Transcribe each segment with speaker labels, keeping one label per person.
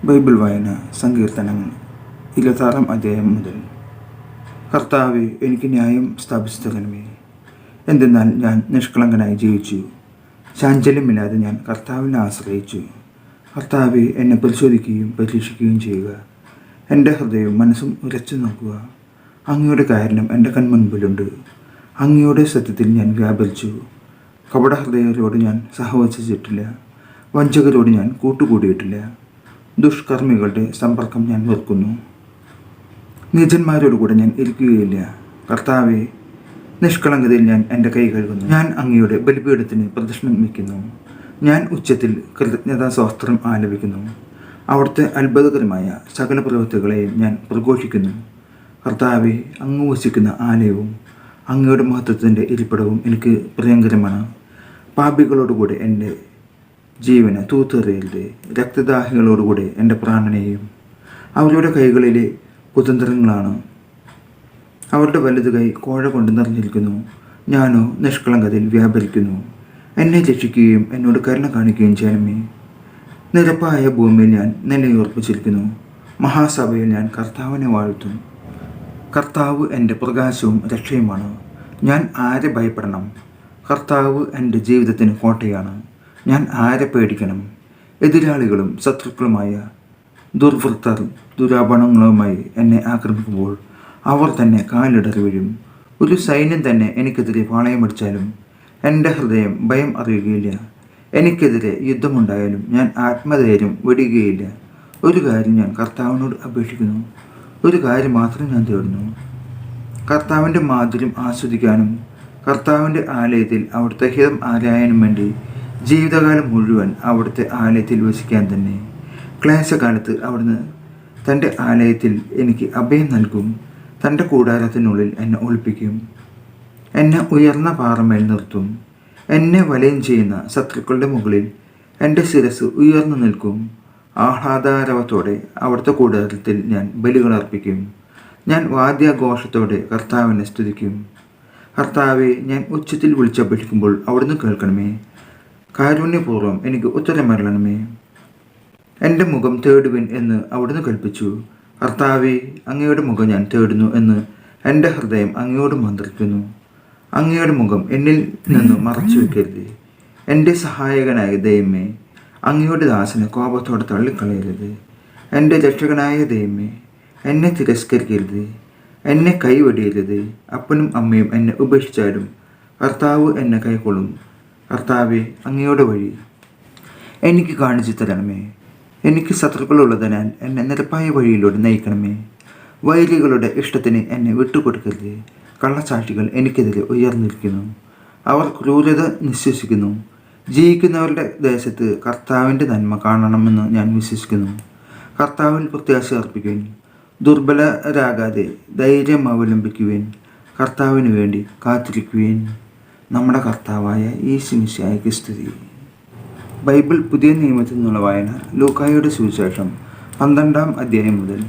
Speaker 1: Bible വായന സങ്കീർത്തനങ്ങൾ 26 അധ്യായം മുതൽ. കർത്താവെ, എനിക്ക് ന്യായം സ്ഥാപിച്ചു തരണമേ. എന്തെന്നാൽ ഞാൻ നിഷ്കളങ്കനായി ജീവിച്ചു, ചാഞ്ചല്യമില്ലാതെ ഞാൻ കർത്താവിനെ ആശ്രയിച്ചു. കർത്താവെ, എന്നെ പരിശോധിക്കുകയും പരീക്ഷിക്കുകയും ചെയ്യുക. എൻ്റെ ഹൃദയവും മനസ്സും ഉരച്ചു നോക്കുക. അങ്ങയുടെ കാരണം എൻ്റെ കൺമുൻപിലുണ്ട്. അങ്ങയുടെ സത്യത്തിൽ ഞാൻ വ്യാപരിച്ചു. കപടഹൃദയരോട് ഞാൻ സഹവസിച്ചിട്ടില്ല, വഞ്ചകരോട് ഞാൻ കൂട്ടുകൂടിയിട്ടില്ല. ദുഷ്കർമ്മികളുടെ സമ്പർക്കം ഞാൻ വെറുക്കുന്നു, നീചന്മാരോടുകൂടെ ഞാൻ ഇരിക്കുകയില്ല. കർത്താവെ, നിഷ്കളങ്കതയിൽ ഞാൻ എൻ്റെ കൈ കഴുകുന്നു. ഞാൻ അങ്ങയുടെ ബലിപീഠത്തിന് പ്രദക്ഷിണം വയ്ക്കുന്നു. ഞാൻ ഉച്ചത്തിൽ കൃതജ്ഞതാ സ്തോത്രം ആലപിക്കുന്നു. അവിടുത്തെ അത്ഭുതകരമായ സകല പ്രവൃത്തികളെയും ഞാൻ പ്രഘോഷിക്കുന്നു. കർത്താവെ, അങ്ങ് വസിക്കുന്ന ആലയവും അങ്ങയുടെ മഹത്വത്തിൻ്റെ ഇരിപ്പിടവും എനിക്ക് പ്രിയങ്കരമാണ്. പാപികളോടുകൂടെ എൻ്റെ ജീവന് തൂത്തെറിയരുത്. രക്തദാഹികളോടുകൂടെ എൻ്റെ പ്രാണനെയും. അവരുടെ കൈകളിലെ കുതന്ത്രങ്ങളാണ്. അവരുടെ വലതു കൈ കോഴ കൊണ്ട് നിറഞ്ഞിരിക്കുന്നു. ഞാനോ നിഷ്കളങ്കതയിൽ വ്യാപരിക്കുന്നു. എന്നെ രക്ഷിക്കുകയും എന്നോട് കരുണ കാണിക്കുകയും ചെയ്യണമേ. നിരപ്പായ ഭൂമിയിൽ ഞാൻ നിലയുറപ്പിച്ചിരിക്കുന്നു. മഹാസഭയിൽ ഞാൻ കർത്താവിനെ വാഴ്ത്തും. കർത്താവ് എൻ്റെ പ്രകാശവും രക്ഷയുമാണ്. ഞാൻ ആരെ ഭയപ്പെടണം? കർത്താവ് എൻ്റെ ജീവിതത്തിന് കോട്ടയാണ്. ഞാൻ ആരെ പേടിക്കണം? എതിരാളികളും ശത്രുക്കളുമായ ദുർവൃത്തർ ദുരാപണങ്ങളുമായി എന്നെ ആക്രമിക്കുമ്പോൾ അവർ തന്നെ കാലിടറി വീഴും. ഒരു സൈന്യം തന്നെ എനിക്കെതിരെ പാളയമടിച്ചാലും എൻ്റെ ഹൃദയം ഭയം അറിയുകയില്ല. എനിക്കെതിരെ യുദ്ധമുണ്ടായാലും ഞാൻ ആത്മധൈര്യം വെടിയുകയില്ല. ഒരു കാര്യം ഞാൻ കർത്താവിനോട് അപേക്ഷിക്കുന്നു, ഒരു കാര്യം മാത്രം ഞാൻ തേടുന്നു. കർത്താവിൻ്റെ മാധുര്യം ആസ്വദിക്കാനും കർത്താവിൻ്റെ ആലയത്തിൽ അവിടുത്തെ ഹിതം ആരായാനും വേണ്ടി ജീവിതകാലം മുഴുവൻ അവിടുത്തെ ആലയത്തിൽ വസിക്കാൻ തന്നെ. ക്ലേശകാലത്ത് അവിടുന്ന് തൻ്റെ ആലയത്തിൽ എനിക്ക് അഭയം നൽകും. തൻ്റെ കൂടാരത്തിനുള്ളിൽ എന്നെ ഒളിപ്പിക്കും. എന്നെ ഉയർന്ന പാറമേൽ നിർത്തും. എന്നെ വലയം ചെയ്യുന്ന ശത്രുക്കളുടെ മുകളിൽ എൻ്റെ ശിരസ് ഉയർന്നു നിൽക്കും. ആഹ്ലാദാരവത്തോടെ അവിടുത്തെ കൂടാരത്തിൽ ഞാൻ ബലികൾ അർപ്പിക്കും. ഞാൻ വാദ്യാഘോഷത്തോടെ കർത്താവിനെ സ്തുതിക്കും. കർത്താവെ, ഞാൻ ഉച്ചത്തിൽ വിളിച്ചപേക്ഷിക്കുമ്പോൾ അവിടുന്ന് കേൾക്കണമേ. കാരുണ്യപൂർവ്വം എനിക്ക് ഉത്തരമരുളണമേ. എൻ്റെ മുഖം തേടുവിൻ എന്ന് അവിടുന്ന് കൽപ്പിച്ചു. കർത്താവെ, അങ്ങയുടെ മുഖം ഞാൻ തേടുന്നു എന്ന് എൻ്റെ ഹൃദയം അങ്ങയോട് മന്ത്രിക്കുന്നു. അങ്ങയുടെ മുഖം എന്നിൽ നിന്ന് മറച്ചു വയ്ക്കരുത്. എൻ്റെ സഹായകനായ ദൈവമേ, അങ്ങയുടെ ദാസനെ കോപത്തോടെ തള്ളിക്കളയരുത്. എൻ്റെ രക്ഷകനായ ദൈവമേ, എന്നെ തിരസ്കരിക്കരുത്. എന്നെ കൈവെടിയരുത്. അപ്പനും അമ്മയും എന്നെ ഉപേക്ഷിച്ചാലും കർത്താവ് എന്നെ കൈക്കൊള്ളും. കർത്താവെ, അങ്ങയുടെ വഴി എനിക്ക് കാണിച്ചു തരണമേ. എനിക്ക് ശത്രുക്കളുള്ളതിനാൽ എന്നെ നിരപ്പായ വഴിയിലൂടെ നയിക്കണമേ. വൈരികളുടെ ഇഷ്ടത്തിന് എന്നെ വിട്ടുകൊടുക്കരുത്. കള്ളസാക്ഷികൾ എനിക്കെതിരെ ഉയർന്നിരിക്കുന്നു. അവർ ക്രൂരത നിശ്വസിക്കുന്നു. ജീവിക്കുന്നവരുടെ ദേശത്ത് കർത്താവിൻ്റെ നന്മ കാണണമെന്ന് ഞാൻ വിശ്വസിക്കുന്നു. കർത്താവിൽ പ്രത്യാശ അർപ്പിക്കുവിൻ. ദുർബലരാകാതെ ധൈര്യം അവലംബിക്കുവിൻ. കർത്താവിന് വേണ്ടി കാത്തിരിക്കുവിൻ. നമ്മുടെ കർത്താവായ യേശു മിശിഹായ്ക്ക് സ്തുതി. ബൈബിൾ പുതിയ നിയമത്തിൽ നിന്നുള്ള വായന ലൂക്കായുടെ സുവിശേഷം 12 അധ്യായം മുതൽ.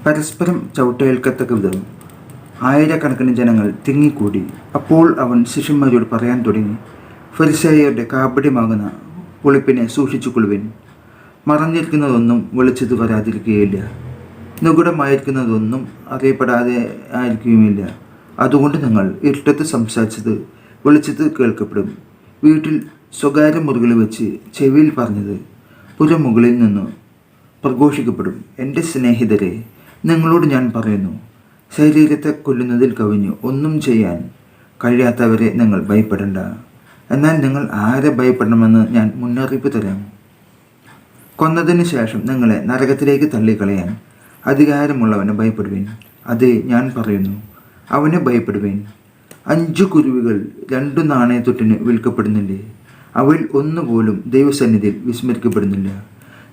Speaker 1: പരസ്പരം ചവിട്ടേൽക്കത്തക്ക വിധം ആയിരക്കണക്കിന് ജനങ്ങൾ തിങ്ങിക്കൂടി. അപ്പോൾ അവൻ ശിഷ്യന്മാരോട് പറയാൻ തുടങ്ങി, ഫരിസേയരുടെ കാപട്യമാകുന്ന പുളിപ്പിനെ സൂക്ഷിച്ചുകൊള്ളുവിൻ. മറഞ്ഞിരിക്കുന്നതൊന്നും വെളിച്ചത്ത് വരാതിരിക്കുകയില്ല, നിഗൂഢമായിരിക്കുന്നതൊന്നും അറിയപ്പെടാതെ ആയിരിക്കുകയുമില്ല. അതുകൊണ്ട് നിങ്ങൾ ഇരുട്ടത്ത് സംസാരിച്ചത് വെളിച്ചത്ത് കേൾക്കപ്പെടും. വീട്ടിൽ സ്വകാര്യ മുറികളിൽ വെച്ച് ചെവിയിൽ പറഞ്ഞത് പുരമുകളിൽ നിന്ന് പ്രഘോഷിക്കപ്പെടും. എൻ്റെ സ്നേഹിതരെ, നിങ്ങളോട് ഞാൻ പറയുന്നു, ശരീരത്തെ കൊല്ലുന്നതിൽ കവിഞ്ഞ് ഒന്നും ചെയ്യാൻ കഴിയാത്തവരെ നിങ്ങൾ ഭയപ്പെടേണ്ട. എന്നാൽ നിങ്ങൾ ആരെ ഭയപ്പെടണമെന്ന് ഞാൻ മുന്നറിയിപ്പ് തരാം. കൊന്നതിന് ശേഷം നിങ്ങളെ നരകത്തിലേക്ക് തള്ളിക്കളയാൻ അധികാരമുള്ളവനെ ഭയപ്പെടുവേൻ. അതെ, ഞാൻ പറയുന്നു, അവനെ ഭയപ്പെടുവേൻ. 5 കുരുവികൾ 2 നാണയത്തൊട്ടിന് വിൽക്കപ്പെടുന്നില്ലേ? അവയിൽ ഒന്നുപോലും ദൈവസന്നിധിയിൽ വിസ്മരിക്കപ്പെടുന്നില്ല.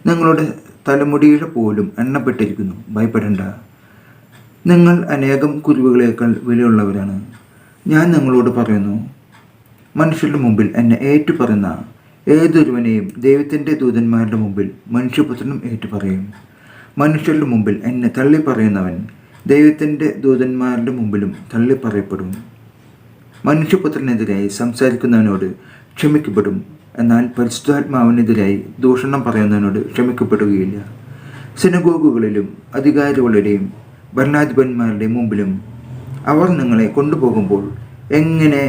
Speaker 1: നിങ്ങളുടെ തലമുടിയുടെ പോലും എണ്ണപ്പെട്ടിരിക്കുന്നു. ഭയപ്പെടേണ്ട. നിങ്ങൾ അനേകം കുരുവികളേക്കാൾ വിലയുള്ളവരാണ്. ഞാൻ നിങ്ങളോട് പറയുന്നു, മനുഷ്യരുടെ മുമ്പിൽ എന്നെ ഏറ്റുപറയുന്ന ഏതൊരുവനെയും ദൈവത്തിൻ്റെ ദൂതന്മാരുടെ മുമ്പിൽ മനുഷ്യപുത്രനും ഏറ്റുപറയും. മനുഷ്യരുടെ മുമ്പിൽ എന്നെ തള്ളിപ്പറയുന്നവൻ ദൈവത്തിൻ്റെ ദൂതന്മാരുടെ മുമ്പിലും തള്ളിപ്പറയപ്പെടും. മനുഷ്യപുത്രനെതിരായി സംസാരിക്കുന്നവനോട് ക്ഷമിക്കപ്പെടും. എന്നാൽ പരിശുദ്ധാത്മാവിനെതിരായി ദൂഷണം പറയുന്നതിനോട് ക്ഷമിക്കപ്പെടുകയില്ല. സിനഗോഗുകളിലും അധികാരികളുടെയും ഭരണാധിപന്മാരുടെയും മുമ്പിലും അവർ നിങ്ങളെ കൊണ്ടുപോകുമ്പോൾ എങ്ങനെ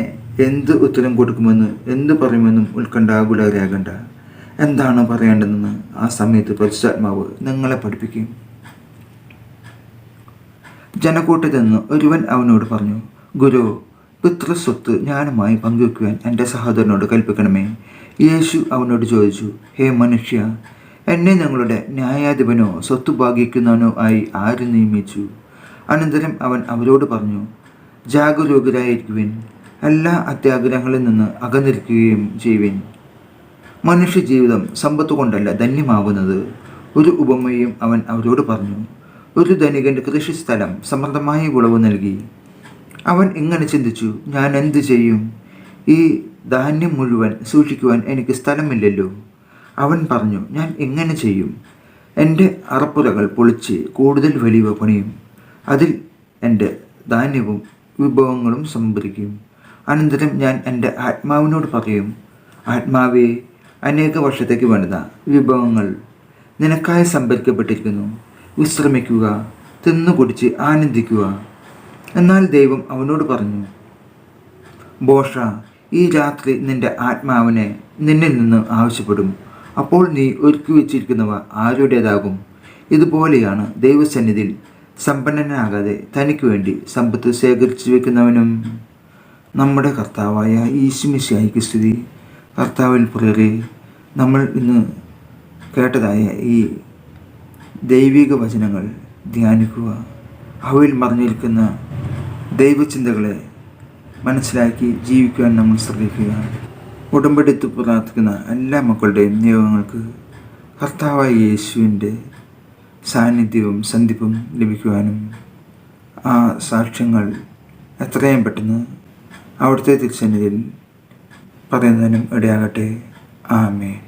Speaker 1: എന്ത് ഉത്തരം കൊടുക്കുമെന്ന് എന്ത് പറയുമെന്നും ഉത്കണ്ഠാകുലരാകണ്ട. എന്താണ് പറയേണ്ടതെന്ന് ആ സമയത്ത് പരിശുദ്ധാത്മാവ് നിങ്ങളെ പഠിപ്പിക്കും. ജനക്കൂട്ടത്തിൽ നിന്ന് ഒരുവൻ അവനോട് പറഞ്ഞു, ഗുരു, പിതൃസ്വത്ത് ജ്ഞാനമായി പങ്കുവയ്ക്കുവാൻ എൻ്റെ സഹോദരനോട് കൽപ്പിക്കണമേ. യേശു അവനോട് ചോദിച്ചു, ഹേ മനുഷ്യ, എന്നെ ഞങ്ങളുടെ ന്യായാധിപനോ സ്വത്ത് ഭാഗിക്കുന്നവനോ ആയി ആര് നിയമിച്ചു? അനന്തരം അവൻ അവരോട് പറഞ്ഞു, ജാഗരൂകരായിരിക്കുവിൻ, എല്ലാ അത്യാഗ്രഹങ്ങളിൽ നിന്ന് അകന്നിരിക്കുകയും ചെയ്യുവിൻ. മനുഷ്യ ജീവിതം സമ്പത്ത് കൊണ്ടല്ല ധന്യമാകുന്നത്. ഒരു ഉപമയും അവൻ അവരോട് പറഞ്ഞു. ഒരു ധനികൻ്റെ കൃഷിസ്ഥലം സമൃദ്ധമായി വിളവ് നൽകി. അവൻ ഇങ്ങനെ ചിന്തിച്ചു, ഞാൻ എന്ത് ചെയ്യും? ഈ ധാന്യം മുഴുവൻ സൂക്ഷിക്കുവാൻ എനിക്ക് സ്ഥലമില്ലല്ലോ. അവൻ പറഞ്ഞു, ഞാൻ എങ്ങനെ ചെയ്യും? എൻ്റെ അറപ്പുരകൾ പൊളിച്ച് കൂടുതൽ വലിയ പണിയും അതിൽ എൻ്റെ ധാന്യവും വിഭവങ്ങളും സംഭരിക്കും. അനന്തരം ഞാൻ എൻ്റെ ആത്മാവിനോട് പറയും, ആത്മാവേ, അനേക വർഷത്തേക്ക് വേണ്ട വിഭവങ്ങൾ നിനക്കായി സംഭരിക്കപ്പെട്ടിരിക്കുന്നു. വിശ്രമിക്കുക, തിന്നു കുടിച്ച് ആനന്ദിക്കുക. എന്നാൽ ദൈവം അവനോട് പറഞ്ഞു, ബോഷ, ഈ രാത്രി നിന്റെ ആത്മാവിനെ നിന്നിൽ നിന്ന് ആവശ്യപ്പെടും. അപ്പോൾ നീ ഒരുക്കി വച്ചിരിക്കുന്നവ ആരുടേതാകും? ഇതുപോലെയാണ് ദൈവസന്നിധിയിൽ സമ്പന്നനാകാതെ തനിക്ക് വേണ്ടി സമ്പത്ത് ശേഖരിച്ചു വെക്കുന്നവനും. നമ്മുടെ കർത്താവായ ഈശോമിശിഹായ്ക്ക് സ്തുതി. കർത്താവിൽ പ്രിയരേ, നമ്മൾ ഇന്ന് കേട്ടതായ ഈ ദൈവിക വചനങ്ങൾ ധ്യാനിക്കുക. അവയിൽ മറിഞ്ഞിരിക്കുന്ന ദൈവചിന്തകളെ മനസ്സിലാക്കി ജീവിക്കുവാൻ നമ്മൾ ശ്രദ്ധിക്കുക. ഉടമ്പടിത്ത് പ്രാർത്ഥിക്കുന്ന എല്ലാ മക്കളുടെയും നിയോഗങ്ങൾക്ക് കർത്താവായ യേശുവിൻ്റെ സാന്നിധ്യവും സന്ധിപ്പും ലഭിക്കുവാനും ആ സാക്ഷ്യങ്ങൾ എത്രയും പെട്ടെന്ന് അവിടുത്തെ തിരുസന്നിധിയിൽ പറയുന്നതിനും ഇടയാകട്ടെ. ആമേൻ.